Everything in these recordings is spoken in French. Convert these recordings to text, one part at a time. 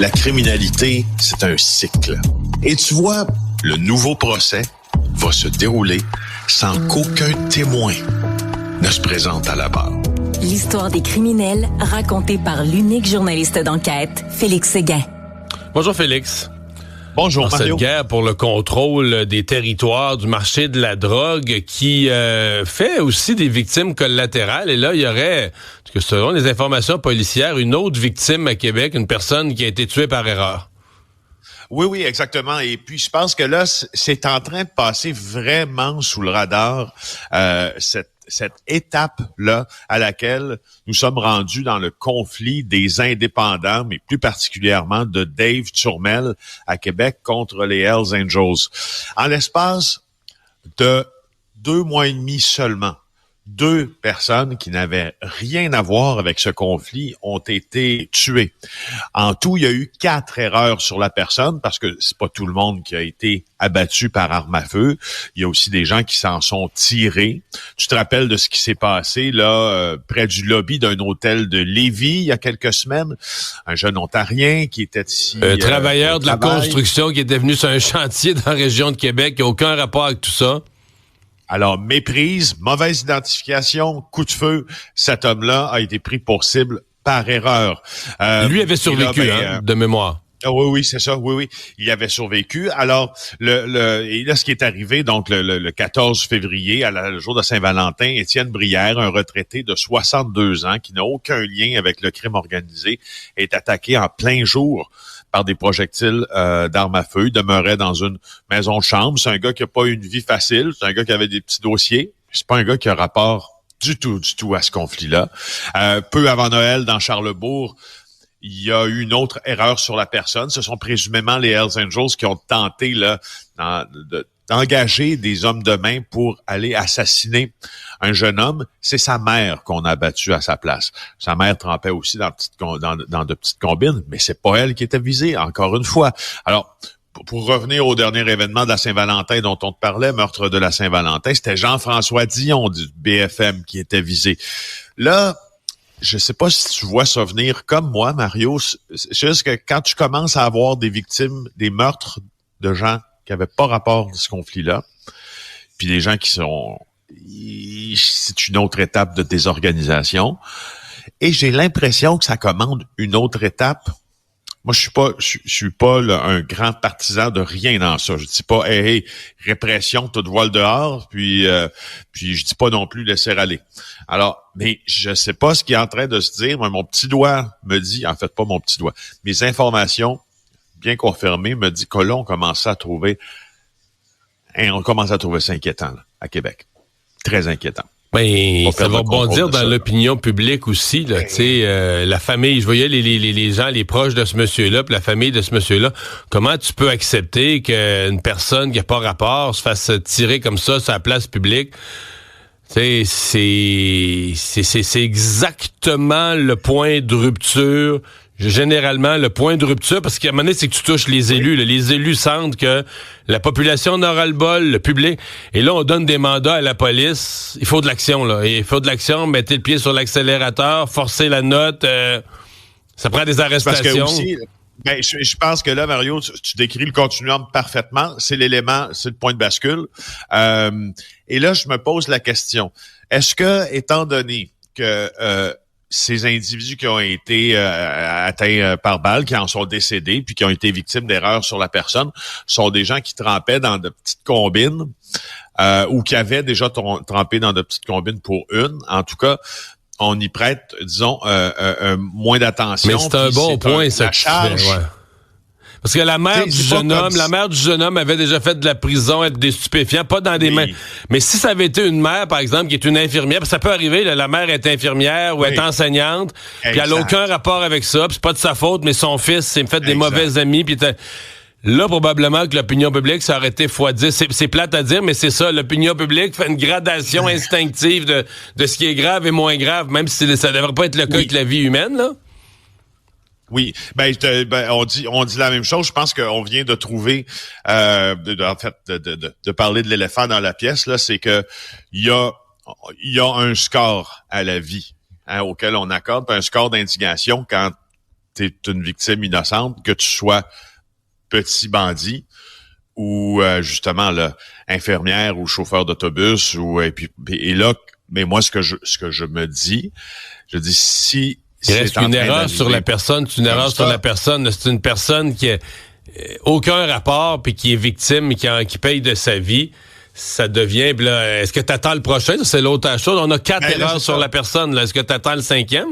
La criminalité, c'est un cycle. Et tu vois, le nouveau procès va se dérouler sans qu'aucun témoin ne se présente à la barre. L'histoire des criminels racontée par l'unique journaliste d'enquête, Félix Séguin. Bonjour Félix. Bonjour Mario. Cette guerre pour le contrôle des territoires, du marché de la drogue qui fait aussi des victimes collatérales. Et là, il y aurait, selon les informations policières, une autre victime à Québec, une personne qui a été tuée par erreur. Oui, exactement. Et puis, je pense que là, c'est en train de passer vraiment sous le radar, cette étape-là à laquelle nous sommes rendus dans le conflit des indépendants, mais plus particulièrement de Dave Turmel à Québec contre les Hells Angels. En l'espace de 2 mois et demi seulement, 2 personnes qui n'avaient rien à voir avec ce conflit ont été tuées. En tout, il y a eu 4 erreurs sur la personne parce que c'est pas tout le monde qui a été abattu par arme à feu. Il y a aussi des gens qui s'en sont tirés. Tu te rappelles de ce qui s'est passé là près du lobby d'un hôtel de Lévis il y a quelques semaines? Un jeune Ontarien qui était ici. Un travailleur de la construction qui était venu sur un chantier dans la région de Québec. Il n'y a aucun rapport avec tout ça. Alors, méprise, mauvaise identification, coup de feu, cet homme-là a été pris pour cible par erreur. Lui avait survécu, de mémoire. Oui, c'est ça, oui. Il avait survécu. Alors, et là, ce qui est arrivé, donc, le 14 février, le jour de Saint-Valentin, Étienne Brière, un retraité de 62 ans, qui n'a aucun lien avec le crime organisé, est attaqué en plein jour par des projectiles d'armes à feu. Il demeurait dans une maison de chambre. C'est un gars qui a pas eu une vie facile. C'est un gars qui avait des petits dossiers. C'est pas un gars qui a rapport du tout à ce conflit-là. Peu avant Noël, dans Charlesbourg, il y a eu une autre erreur sur la personne. Ce sont présumément les Hells Angels qui ont tenté là d'engager des hommes de main pour aller assassiner un jeune homme. C'est sa mère qu'on a abattu à sa place. Sa mère trempait aussi dans de petites combines, mais c'est pas elle qui était visée, encore une fois. Alors, pour revenir au dernier événement de la Saint-Valentin dont on te parlait, meurtre de la Saint-Valentin, c'était Jean-François Dion du BFM qui était visé. Là, je sais pas si tu vois ça venir comme moi, Mario. C'est juste que quand tu commences à avoir des victimes, des meurtres de gens qui n'avaient pas rapport à ce conflit-là, puis des gens qui sont... C'est une autre étape de désorganisation. Et j'ai l'impression que ça commande une autre étape. Moi, je suis pas un grand partisan de rien dans ça. Je dis pas, hey, répression, toute voile dehors, puis je dis pas non plus laisser aller. Alors, mais je sais pas ce qui est en train de se dire. Moi, mon petit doigt me dit, en fait, pas mon petit doigt, mes informations bien confirmées me dit que là, on commence à trouver ça inquiétant, là, à Québec. Très inquiétant. Ben, ça va rebondir dans l'opinion publique aussi, là, tu sais, la famille, je voyais les gens, les proches de ce monsieur-là, puis la famille de ce monsieur-là, comment tu peux accepter qu'une personne qui n'a pas rapport se fasse tirer comme ça sur la place publique? Tu sais, c'est exactement le point de rupture. Généralement, le point de rupture, parce qu'à un moment donné, c'est que tu touches les élus. Là. Les élus sentent que la population n'aura le bol, le public. Et là, on donne des mandats à la police. Il faut de l'action, là. Et il faut de l'action, mettez le pied sur l'accélérateur, forcez la note. Ça prend des arrestations. Parce que aussi, je pense que là, Mario, tu décris le continuum parfaitement. C'est l'élément, c'est le point de bascule. Et là, je me pose la question. Est-ce que, étant donné que ces individus qui ont été atteints par balle, qui en sont décédés, puis qui ont été victimes d'erreurs sur la personne, sont des gens qui trempaient dans de petites combines ou qui avaient déjà trempé dans de petites combines pour une. En tout cas, on y prête, disons, moins d'attention. Mais c'est un bon point, ça. La charge. Ouais. Parce que la mère du jeune homme avait déjà fait de la prison, être des stupéfiants, pas dans des mains. Mais si ça avait été une mère, par exemple, qui est une infirmière, parce que ça peut arriver, là, la mère est infirmière ou est enseignante, puis elle n'a aucun rapport avec ça, puis c'est pas de sa faute, mais son fils s'est fait des mauvais amis, puis là, probablement que l'opinion publique, ça aurait été x10. C'est plate à dire, mais c'est ça. L'opinion publique fait une gradation instinctive de ce qui est grave et moins grave, même si ça devrait pas être le cas avec la vie humaine, là. Oui, on dit la même chose. Je pense qu'on vient de trouver, de parler de l'éléphant dans la pièce là, c'est que il y a un score à la vie auquel on accorde, un score d'indignation quand t'es une victime innocente, que tu sois petit bandit ou justement là, infirmière ou chauffeur d'autobus et là, mais moi ce que je me dis, je dis si il reste une erreur sur la personne, c'est une personne qui a aucun rapport puis qui est victime, qui paye de sa vie. Ça devient, là, est-ce que t'attends le prochain? C'est l'autre chose. On a 4 erreurs sur la personne, là. Est-ce que t'attends le 5e?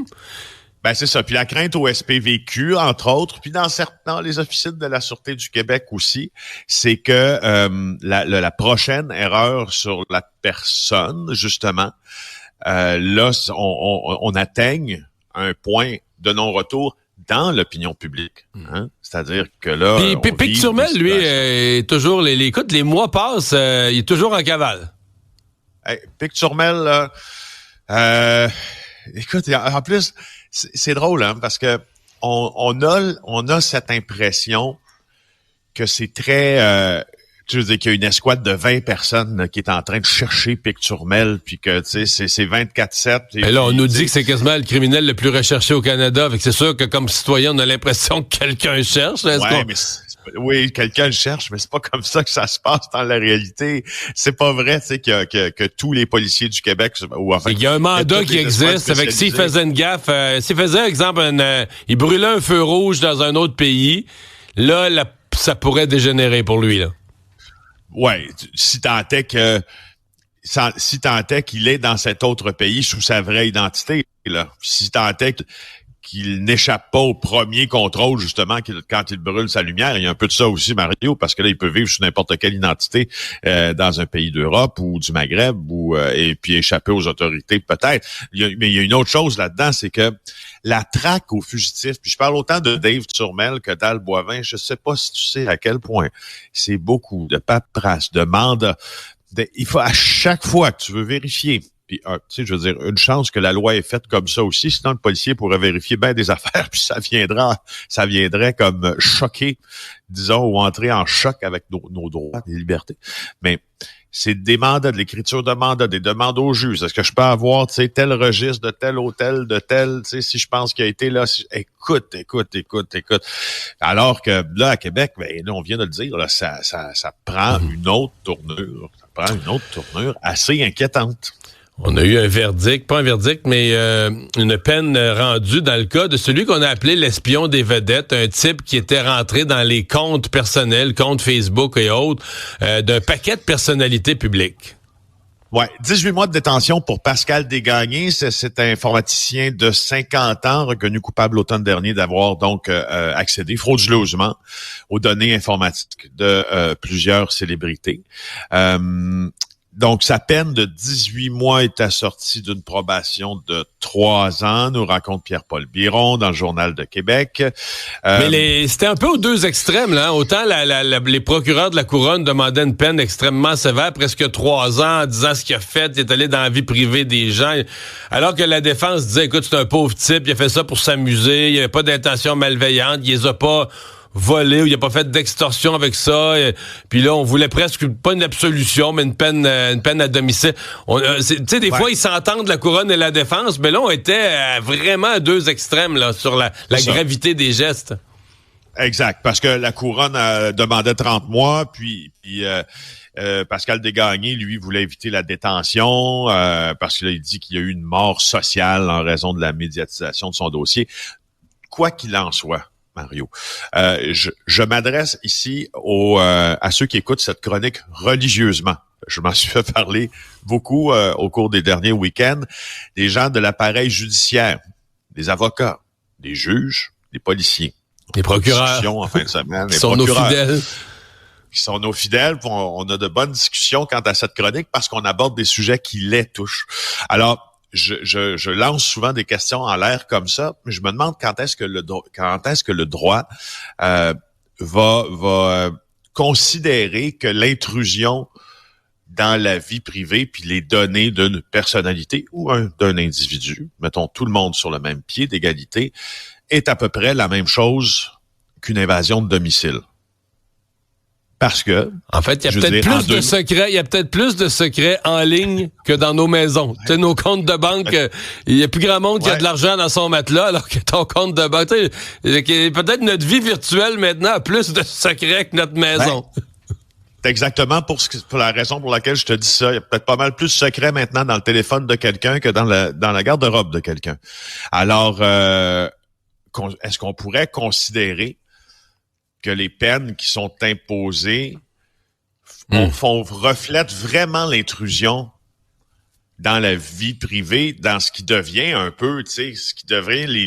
Ben, c'est ça. Puis la crainte au SPVQ, entre autres, puis dans les officines de la Sûreté du Québec aussi, c'est que la prochaine erreur sur la personne, justement, là, on atteigne un point de non-retour dans l'opinion publique. Hein? C'est-à-dire que là... Puis Pic Turmel, lui, est toujours... Écoute, les mois passent, il est toujours en cavale. Hey, Pic Turmel, écoute, en plus, c'est drôle, hein, parce que on a cette impression que c'est très... tu veux dire qu'il y a une escouade de 20 personnes là, qui est en train de chercher Pic Turmel, puis que tu sais c'est 24/7. Et là, on nous dit que c'est quasiment le criminel le plus recherché au Canada. Fait que c'est sûr que comme citoyen, on a l'impression que quelqu'un cherche. Oui, quelqu'un le cherche, mais c'est pas comme ça que ça se passe dans la réalité. C'est pas vrai, tu sais, que tous les policiers du Québec, ou enfin, il y a un mandat qui existe. Avec s'il faisait une gaffe, s'il faisait, exemple, il brûlait un feu rouge dans un autre pays, là, ça pourrait dégénérer pour lui, là. Ouais, si tant est qu'il est dans cet autre pays sous sa vraie identité, là. Si tant est qu'il n'échappe pas au premier contrôle, justement, quand il brûle sa lumière. Il y a un peu de ça aussi, Mario, parce que là, il peut vivre sous n'importe quelle identité dans un pays d'Europe ou du Maghreb et puis échapper aux autorités, peut-être. Mais il y a une autre chose là-dedans, c'est que la traque aux fugitifs, puis je parle autant de Dave Turmel que d'Al Boivin, je sais pas si tu sais à quel point c'est beaucoup de paperasse, de mandats. Il faut à chaque fois que tu veux vérifier. Puis, tu sais, je veux dire, une chance que la loi est faite comme ça aussi, sinon le policier pourrait vérifier bien des affaires, puis ça viendrait comme choquer, disons, ou entrer en choc avec nos droits et libertés. Mais c'est des mandats, de l'écriture de mandats, des demandes au juge. Est-ce que je peux avoir, tu sais, tel registre de tel hôtel, de tel, tu sais, si je pense qu'il a été là, écoute. Alors que là, à Québec, ben, là, on vient de le dire, là, ça prend une autre tournure. Ça prend une autre tournure assez inquiétante. On a eu un verdict, pas un verdict, mais une peine rendue dans le cas de celui qu'on a appelé l'espion des vedettes, un type qui était rentré dans les comptes personnels, comptes Facebook et autres, d'un paquet de personnalités publiques. Ouais, 18 mois de détention pour Pascal Desgagnés. C'est un informaticien de 50 ans, reconnu coupable l'automne dernier d'avoir donc accédé frauduleusement aux données informatiques de plusieurs célébrités. Donc, sa peine de 18 mois est assortie d'une probation de 3 ans, nous raconte Pierre-Paul Biron dans le Journal de Québec. Mais c'était un peu aux deux extrêmes, là. Autant les procureurs de la Couronne demandaient une peine extrêmement sévère, presque 3 ans, en disant ce qu'il a fait, il est allé dans la vie privée des gens. Alors que la défense disait, écoute, c'est un pauvre type, il a fait ça pour s'amuser, il n'y avait pas d'intention malveillante, il les a pas volé ou il a pas fait d'extorsion avec ça. Puis là, on voulait presque pas une absolution, mais une peine à domicile. Tu sais, des fois, ils s'entendent, la Couronne et la défense, mais là, on était vraiment à deux extrêmes là sur la gravité des gestes. Exact, parce que la Couronne demandait 30 mois, puis Pascal Desgagnés, lui, voulait éviter la détention parce qu'il dit qu'il y a eu une mort sociale en raison de la médiatisation de son dossier. Quoi qu'il en soit, Mario, je m'adresse ici à ceux qui écoutent cette chronique religieusement. Je m'en suis fait parler beaucoup au cours des derniers week-ends. Des gens de l'appareil judiciaire, des avocats, des juges, des policiers. Des procureurs. En fin de semaine, qui sont nos fidèles. Qui sont nos fidèles. On a de bonnes discussions quant à cette chronique parce qu'on aborde des sujets qui les touchent. Alors, je lance souvent des questions en l'air comme ça, mais je me demande quand est-ce que le droit va considérer que l'intrusion dans la vie privée puis les données d'une personnalité ou d'un individu, mettons tout le monde sur le même pied d'égalité, est à peu près la même chose qu'une invasion de domicile. Parce que... En fait, il y a peut-être plus de secrets en ligne que dans nos maisons. Tu sais, nos comptes de banque, il y a plus grand monde qui a de l'argent dans son matelas, alors que ton compte de banque, tu sais, peut-être notre vie virtuelle maintenant a plus de secrets que notre maison. C'est exactement pour la raison pour laquelle je te dis ça. Il y a peut-être pas mal plus de secrets maintenant dans le téléphone de quelqu'un que dans la garde-robe de quelqu'un. Alors, est-ce qu'on pourrait considérer que les peines qui sont imposées reflètent vraiment l'intrusion dans la vie privée, dans ce qui devient un peu, tu sais, ce qui devient les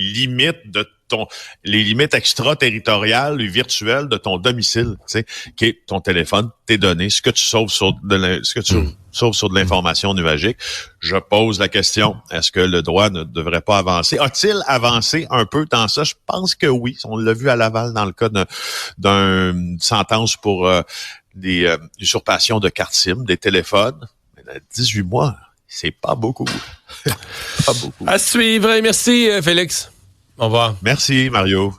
limites extraterritoriales et virtuelles de ton domicile, tu sais, qui est ton téléphone, tes données, ce que tu sauves sur de l'information nuagique. Je pose la question, est-ce que le droit ne devrait pas avancer? A-t-il avancé un peu dans ça? Je pense que oui. On l'a vu à Laval dans le cas d'une sentence pour des usurpations de cartes SIM, des téléphones. Mais 18 mois, c'est pas beaucoup. Pas beaucoup. À suivre. Merci, Félix. Au revoir. Merci, Mario.